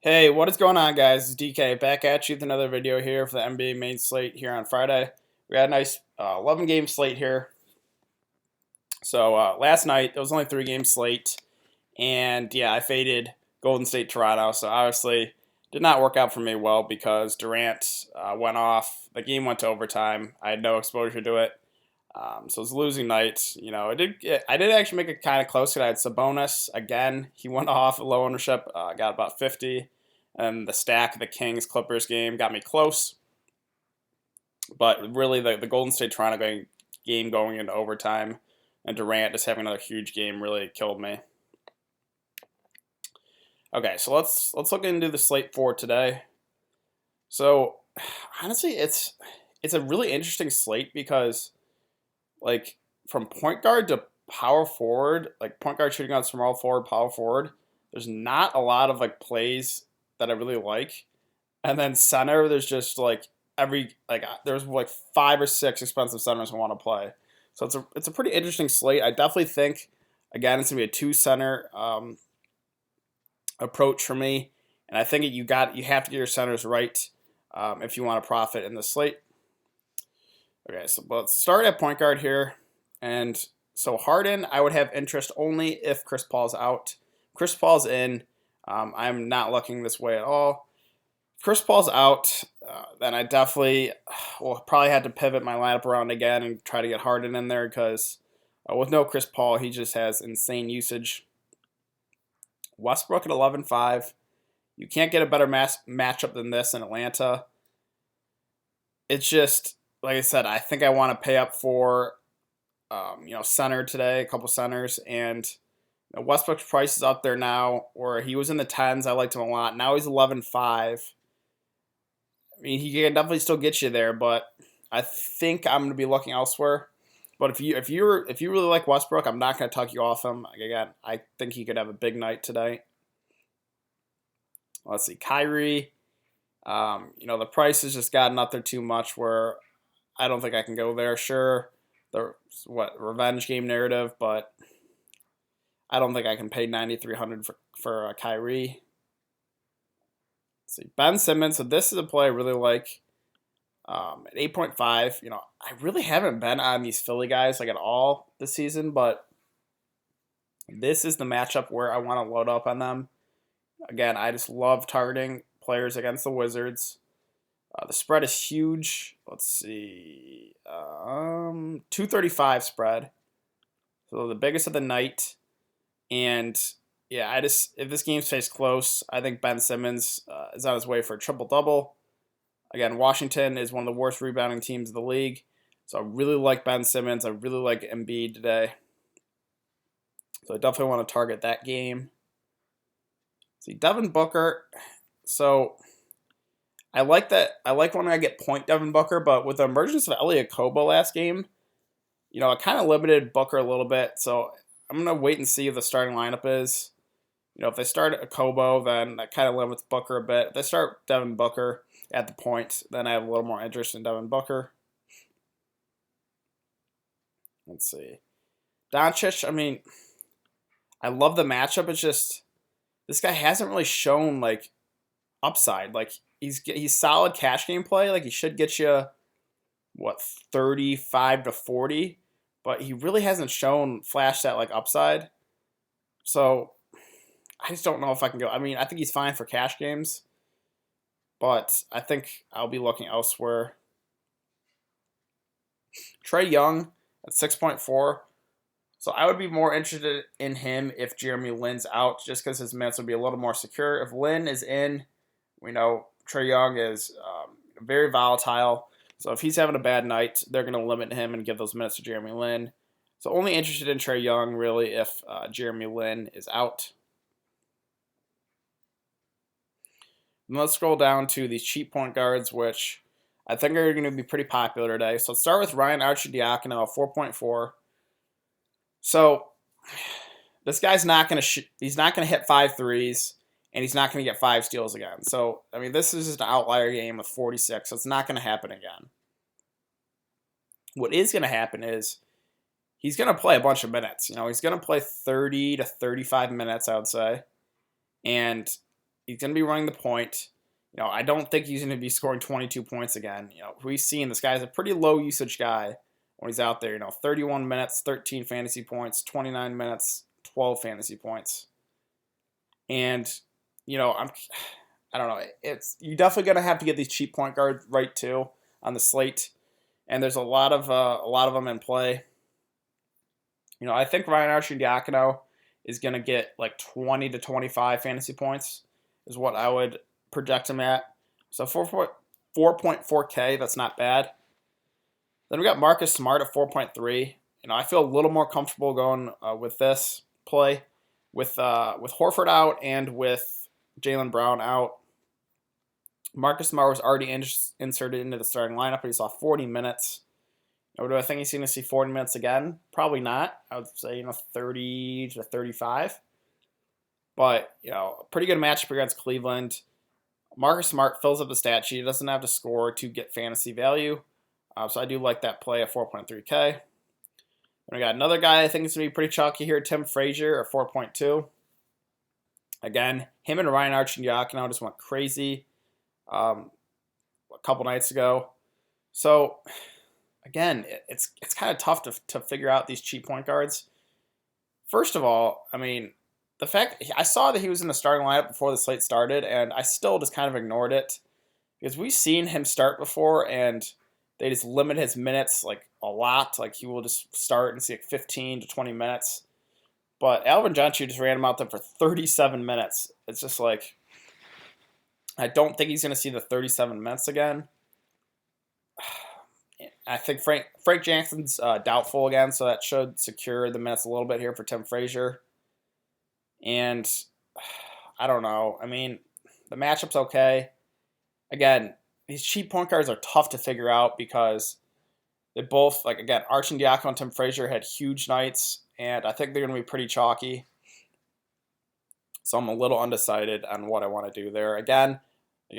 Hey, what is going on, guys? It's DK back at you with another video here for the NBA main slate here on Friday. We had a nice 11 game slate here. So last night, it was only 3 game slate. And yeah, I faded Golden State Toronto. So obviously, did not work out for me well because Durant went off. The game went to overtime. I had no exposure to it. So it was a losing night. I did actually make it kind of close because I had Sabonis again. He went off low ownership, got about 50. And the stack of the Kings Clippers game got me close. But really, the Golden State Toronto game going into overtime and Durant just having another huge game really killed me. Okay, so let's look into the slate for today. So honestly, it's a really interesting slate because like from point guard to power forward, like point guard shooting on small forward, power forward, there's not a lot of like plays that I really like. And then center, there's just like there's like 5 or 6 expensive centers I want to play. So it's a pretty interesting slate. I definitely think again it's gonna be a 2 center approach for me, and I think you have to get your centers right if you want to profit in the slate. Okay, so let's start at point guard here, and so Harden I would have interest only if Chris Paul's out. Chris Paul's in. I'm not looking this way at all. If Chris Paul's out, then I definitely will probably have to pivot my lineup around again and try to get Harden in there because with no Chris Paul, he just has insane usage. Westbrook at 11.5. You can't get a better matchup than this in Atlanta. It's just, like I said, I think I want to pay up for, center today, a couple centers, and Westbrook's price is up there now, or he was in the 10s. I liked him a lot. Now he's 11.5. I mean, he can definitely still get you there, but I think I'm going to be looking elsewhere. But if you really like Westbrook, I'm not going to tuck you off him. Again, I think he could have a big night today. Let's see, Kyrie. The price has just gotten up there too much where I don't think I can go there. Sure, the revenge game narrative, but I don't think I can pay 9,300 for Kyrie. Let's see, Ben Simmons. So this is a play I really like. At 8.5, I really haven't been on these Philly guys like at all this season, but this is the matchup where I want to load up on them. Again, I just love targeting players against the Wizards. The spread is huge. Let's see, 235 spread. So the biggest of the night. And yeah, if this game stays close, I think Ben Simmons is on his way for a triple-double. Again, Washington is one of the worst rebounding teams in the league. So I really like Ben Simmons. I really like Embiid today. So I definitely want to target that game. See, Devin Booker. So I like that. I like when I get point Devin Booker, but with the emergence of Elliot Kobo last game, it kind of limited Booker a little bit. So I'm going to wait and see if the starting lineup is. If they start a Kobo, then that kind of limits Booker a bit. If they start Devin Booker at the point, then I have a little more interest in Devin Booker. Let's see. Doncic, I mean, I love the matchup. It's just, this guy hasn't really shown, like, upside. Like, he's solid cash game play. Like, he should get you, 35 to 40. But he really hasn't flashed that, like, upside. So I just don't know if I can go. I mean, I think he's fine for cash games, but I think I'll be looking elsewhere. Trae Young at 6.4. So I would be more interested in him if Jeremy Lin's out, just because his minutes would be a little more secure. If Lin is in, we know Trae Young is very volatile. So if he's having a bad night, they're going to limit him and give those minutes to Jeremy Lin. So only interested in Trae Young, really, if Jeremy Lin is out. And let's scroll down to these cheap point guards, which I think are going to be pretty popular today. So let's start with Ryan Arcidiacono, 4.4. So this guy's not going to he's not going to hit 5 threes, and he's not going to get 5 steals again. So, I mean, this is just an outlier game with 46, so it's not going to happen again. What is going to happen is he's going to play a bunch of minutes. He's going to play 30 to 35 minutes, I would say. And He's going to be running the point. I don't think he's going to be scoring 22 points again. We've seen this guy's a pretty low usage guy when he's out there. 31 minutes, 13 fantasy points, 29 minutes, 12 fantasy points. And, I don't know. You're definitely going to have to get these cheap point guards right too on the slate. And there's a lot of them in play. I think Ryan Arcidiacono is going to get like 20 to 25 fantasy points is what I would project him at. So 4.4K, that's not bad. Then we got Marcus Smart at 4.3. I feel a little more comfortable going with this play with Horford out and with Jaylen Brown out. Marcus Smart was already inserted into the starting lineup, but he saw 40 minutes. Do I think he's going to see 40 minutes again? Probably not. I would say 30 to 35. But a pretty good matchup against Cleveland. Marcus Smart fills up the stat sheet. He doesn't have to score to get fantasy value. So I do like that play at 4.3K. Then we got another guy I think is going to be pretty chalky here, Tim Frazier at 4.2. Again, him and Ryan Arcidiacono just went crazy a couple nights ago. So, again, it's kind of tough to figure out these cheap point guards. First of all, the fact I saw that he was in the starting lineup before the slate started, and I still just kind of ignored it because we've seen him start before, and they just limit his minutes like a lot. Like he will just start and see like 15 to 20 minutes. But Alvin Gentry just ran him out there for 37 minutes. It's just like I don't think he's going to see the 37 minutes again. I think Frank Jackson's doubtful again, so that should secure the minutes a little bit here for Tim Frazier. And I don't know. The matchup's okay. Again, these cheap point guards are tough to figure out because they both, Arcidiacono and Tim Frazier had huge nights, and I think they're going to be pretty chalky. So I'm a little undecided on what I want to do there. Again,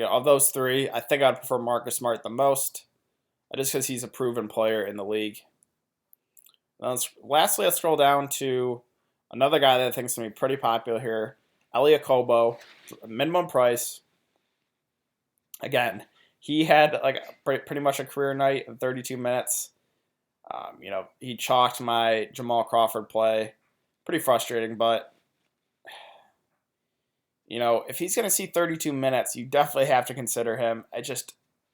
of those three, I think I'd prefer Marcus Smart the most, just because he's a proven player in the league. Lastly, let's scroll down to another guy that I think is going to be pretty popular here, Elie Okobo, minimum price. Again, he had pretty much a career night in 32 minutes. He chalked my Jamal Crawford play. Pretty frustrating, but if he's going to see 32 minutes, you definitely have to consider him.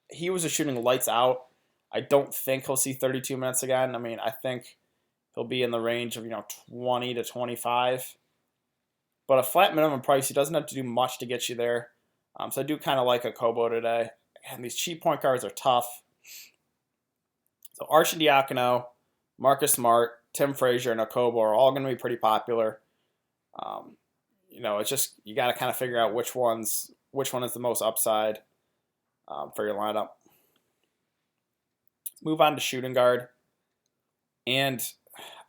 He was just shooting lights out. I don't think he'll see 32 minutes again. I think he'll be in the range of 20 to 25. But a flat minimum price, he doesn't have to do much to get you there. So I do kind of like Okobo today. And these cheap point guards are tough. So Arcidiacono, Marcus Smart, Tim Frazier, and Okobo are all going to be pretty popular. It's just you got to kind of figure out which one is the most upside for your lineup. Let's move on to shooting guard. And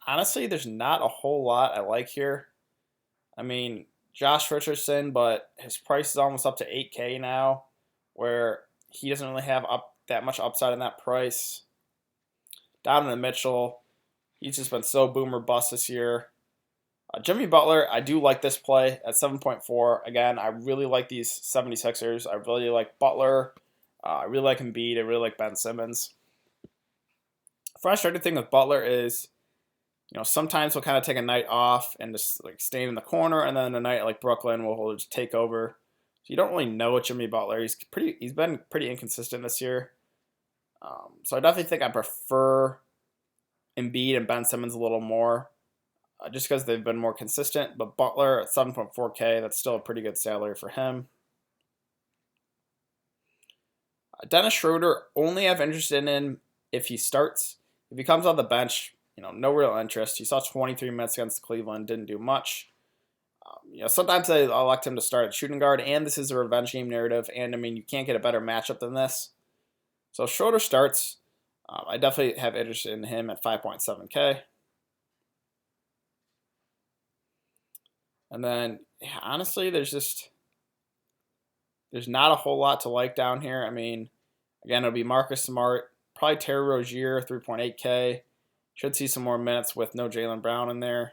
honestly, there's not a whole lot I like here. Josh Richardson, but his price is almost up to 8K now, where he doesn't really have that much upside in that price. Donovan Mitchell, he's just been so boom or bust this year. Jimmy Butler, I do like this play at 7.4. Again, I really like these 76ers. I really like Butler. I really like Embiid. I really like Ben Simmons. Frustrating thing with Butler is, sometimes he'll kind of take a night off and just stay in the corner, and then a night like Brooklyn he'll just take over. So you don't really know with Jimmy Butler. He's been pretty inconsistent this year. So I definitely think I prefer Embiid and Ben Simmons a little more, just because they've been more consistent. But Butler at 7.4K, that's still a pretty good salary for him. Dennis Schroeder, only have interest in him if he starts. If he comes on the bench, no real interest. He saw 23 minutes against Cleveland, didn't do much. Sometimes I elect him to start at shooting guard, and this is a revenge game narrative, and you can't get a better matchup than this. So if Schroeder starts, I definitely have interest in him at 5.7K. And then, honestly, there's not a whole lot to like down here. Again, it'll be Marcus Smart, probably Terry Rozier, 3.8K. Should see some more minutes with no Jaylen Brown in there.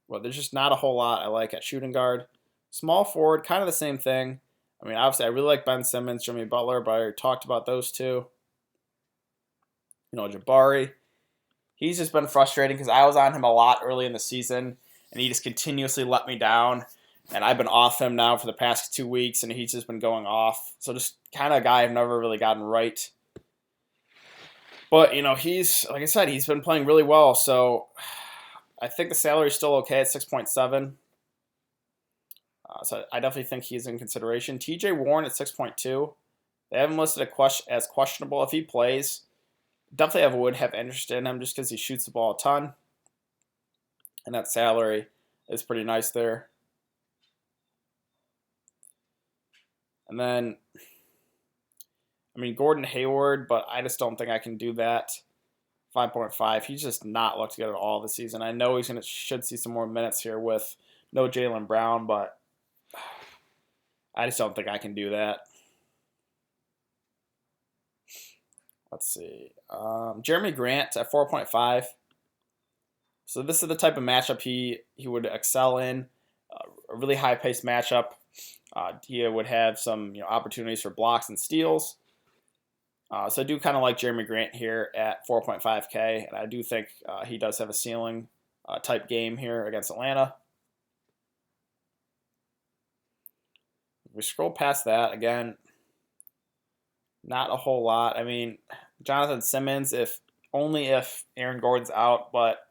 Well, there's just not a whole lot I like at shooting guard. Small forward, kind of the same thing. I mean, obviously, I really like Ben Simmons, Jimmy Butler, but I already talked about those two. Jabari. He's just been frustrating because I was on him a lot early in the season, and he just continuously let me down. And I've been off him now for the past 2 weeks, and he's just been going off. So just kind of a guy I've never really gotten right. But, he's, like I said, he's been playing really well. So I think the salary's still okay at 6.7. So I definitely think he's in consideration. TJ Warren at 6.2. They haven't listed as questionable. If he plays, definitely would have interest in him just because he shoots the ball a ton. And that salary is pretty nice there. And then, Gordon Hayward, but I just don't think I can do that. 5.5. He's just not looked good at all this season. I know should see some more minutes here with no Jaylen Brown, but I just don't think I can do that. Let's see. Jeremy Grant at 4.5. So this is the type of matchup he would excel in. A really high-paced matchup. He would have some opportunities for blocks and steals. So I do kind of like Jeremy Grant here at 4.5K, and I do think he does have a ceiling type game here against Atlanta. If we scroll past that, again, not a whole lot. Jonathan Simmons, only if Aaron Gordon's out, but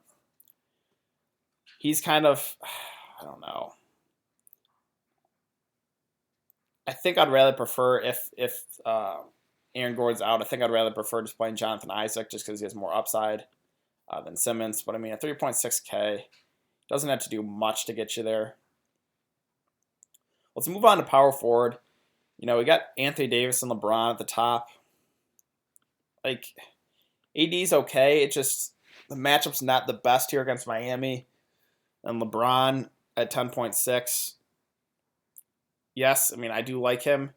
he's kind of, I don't know. I think I'd rather prefer if Aaron Gordon's out. I think I'd rather prefer just playing Jonathan Isaac just because he has more upside than Simmons. But at 3.6K, doesn't have to do much to get you there. Let's move on to power forward. We got Anthony Davis and LeBron at the top. AD's okay. It just, the matchup's not the best here against Miami. And LeBron at 10.6. Yes, I do like him,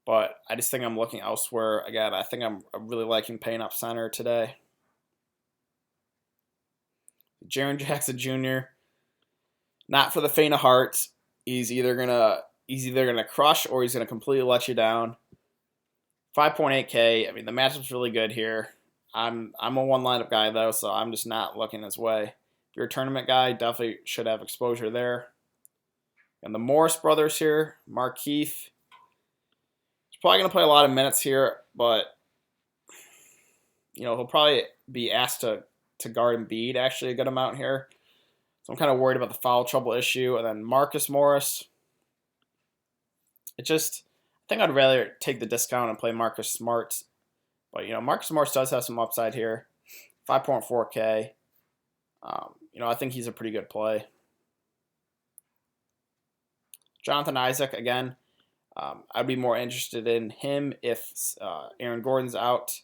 but I just think I'm looking elsewhere. Again, I think I'm really liking paying up center today. Jaren Jackson Jr., not for the faint of heart. He's either gonna crush or he's gonna completely let you down. 5.8K. The matchup's really good here. I'm a one lineup guy though, so I'm just not looking his way. If you're a tournament guy, definitely should have exposure there. And the Morris brothers here, Markieff. He's probably gonna play a lot of minutes here, but he'll probably be asked to guard Embiid actually a good amount here. So I'm kind of worried about the foul trouble issue. And then Marcus Morris. I think I'd rather take the discount and play Marcus Smart. But, Marcus Morris does have some upside here. 5.4K. I think he's a pretty good play. Jonathan Isaac, again, I'd be more interested in him if Aaron Gordon's out.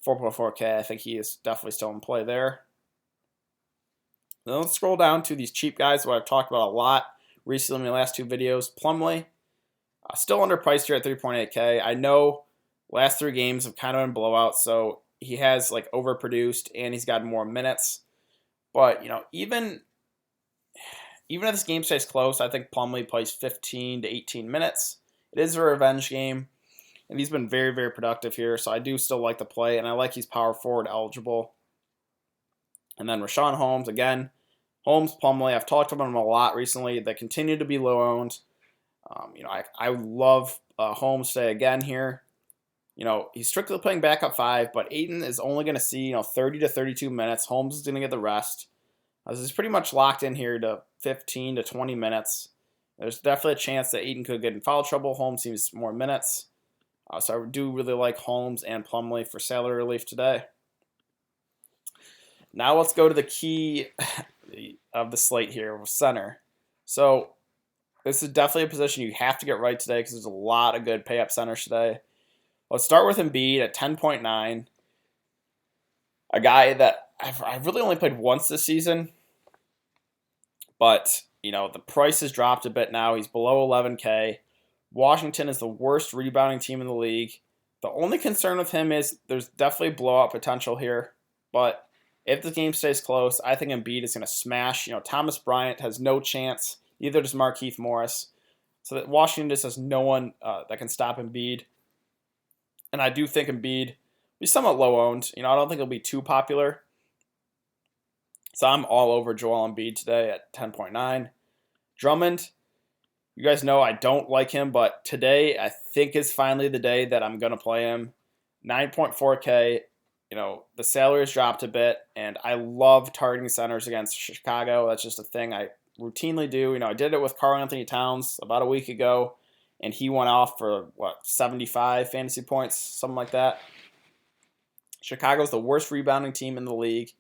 4.4K, I think he is definitely still in play there. Then let's scroll down to these cheap guys who I've talked about a lot recently in the last 2 videos. Plumlee, still underpriced here at 3.8K. I know last 3 games have kind of been blowouts, so he has overproduced and he's got more minutes. But even if this game stays close, I think Plumlee plays 15 to 18 minutes. It is a revenge game, and he's been very, very productive here, so I do still like the play, and I like he's power forward eligible. And then Richaun Holmes, again. Holmes, Plumlee, I've talked about him a lot recently. They continue to be low-owned. I love Holmes today again here. He's strictly playing backup 5, but Ayton is only going to see 30 to 32 minutes. Holmes is going to get the rest. This is pretty much locked in here to 15 to 20 minutes. There's definitely a chance that Ayton could get in foul trouble. Holmes seems more minutes. So I do really like Holmes and Plumlee for salary relief today. Now let's go to the key of the slate here with center. So this is definitely a position you have to get right today because there's a lot of good pay-up centers today. Let's start with Embiid at 10.9. A guy that I've really only played once this season. But, the price has dropped a bit now. He's below 11K. Washington is the worst rebounding team in the league. The only concern with him is there's definitely blowout potential here. But if the game stays close, I think Embiid is going to smash. Thomas Bryant has no chance. Either does Markieff Morris. So that Washington just has no one that can stop Embiid. And I do think Embiid will be somewhat low-owned. I don't think he'll be too popular. So I'm all over Joel Embiid today at 10.9. Drummond, you guys know I don't like him, but today I think is finally the day that I'm going to play him. 9.4K. The salary has dropped a bit, and I love targeting centers against Chicago. That's just a thing I routinely do. I did it with Karl Anthony Towns about a week ago, and he went off for, 75 fantasy points, something like that. Chicago's the worst rebounding team in the league.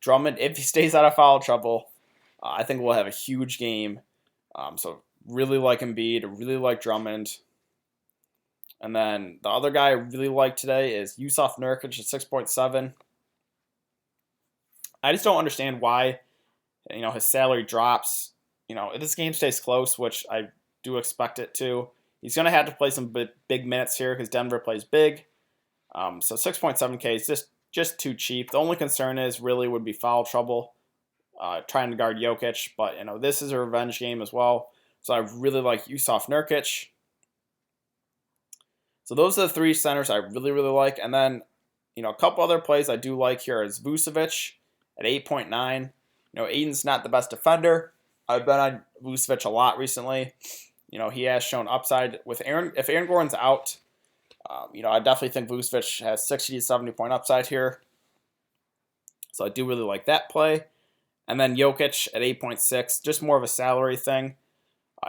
Drummond, if he stays out of foul trouble, I think we'll have a huge game. So really like Embiid, really like Drummond. And then the other guy I really like today is Yusuf Nurkic at 6.7. I just don't understand why, his salary drops. If this game stays close, which I do expect it to, he's going to have to play some big minutes here because Denver plays big. So 6.7K is just too cheap. The only concern would be foul trouble, trying to guard Jokic. But, this is a revenge game as well. So I really like Yusuf Nurkic. So those are the three centers I really, really like. And then, a couple other plays I do like here is Vucevic at 8.9. Aiden's not the best defender. I've been on Vucevic a lot recently. He has shown upside with Aaron. If Aaron Gordon's out, I definitely think Vucevic has 60 to 70 point upside here. So I do really like that play. And then Jokic at 8.6, just more of a salary thing.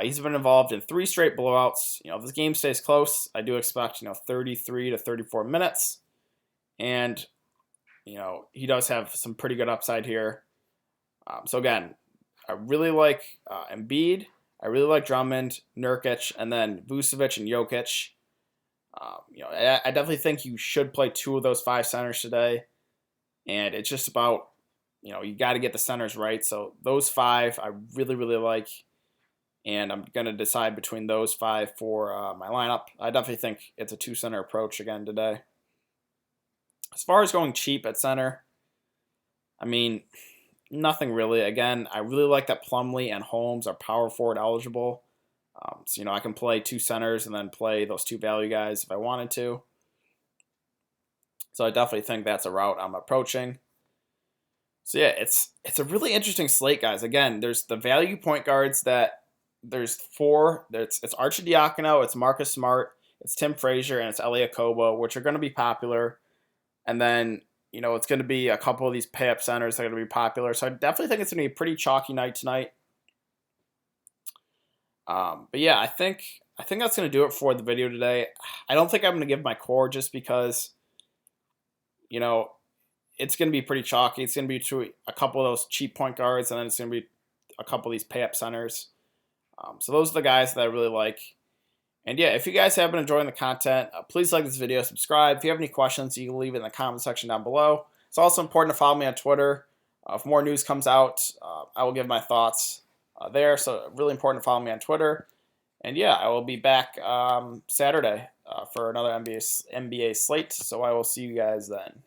He's been involved in 3 straight blowouts. If this game stays close, I do expect, 33 to 34 minutes. And, he does have some pretty good upside here. So again, I really like Embiid. I really like Drummond, Nurkic, and then Vucevic and Jokic. I definitely think you should play 2 of those 5 centers today. And it's just about, you got to get the centers right. So those 5 I really, really like. And I'm going to decide between those 5 for my lineup. I definitely think it's a 2-center approach again today. As far as going cheap at center, nothing really. Again, I really like that Plumlee and Holmes are power forward eligible. So, I can play 2 centers and then play those 2 value guys if I wanted to. So I definitely think that's a route I'm approaching. So yeah, it's a really interesting slate, guys. Again, there's the value point guards that there's 4. It's Arcidiacono, it's Marcus Smart, it's Tim Frazier, and it's Elie Okobo, which are going to be popular. And then, it's going to be a couple of these pay-up centers that are going to be popular. So I definitely think it's going to be a pretty chalky night tonight. But yeah, I think that's going to do it for the video today. I don't think I'm going to give my core just because, it's going to be pretty chalky. It's going to be a couple of those cheap point guards, and then it's going to be a couple of these pay-up centers. So those are the guys that I really like. And yeah, if you guys have been enjoying the content, please like this video, subscribe. If you have any questions, you can leave it in the comment section down below. It's also important to follow me on Twitter. If more news comes out, I will give my thoughts there. So really important to follow me on Twitter. And yeah, I will be back Saturday for another NBA slate. So I will see you guys then.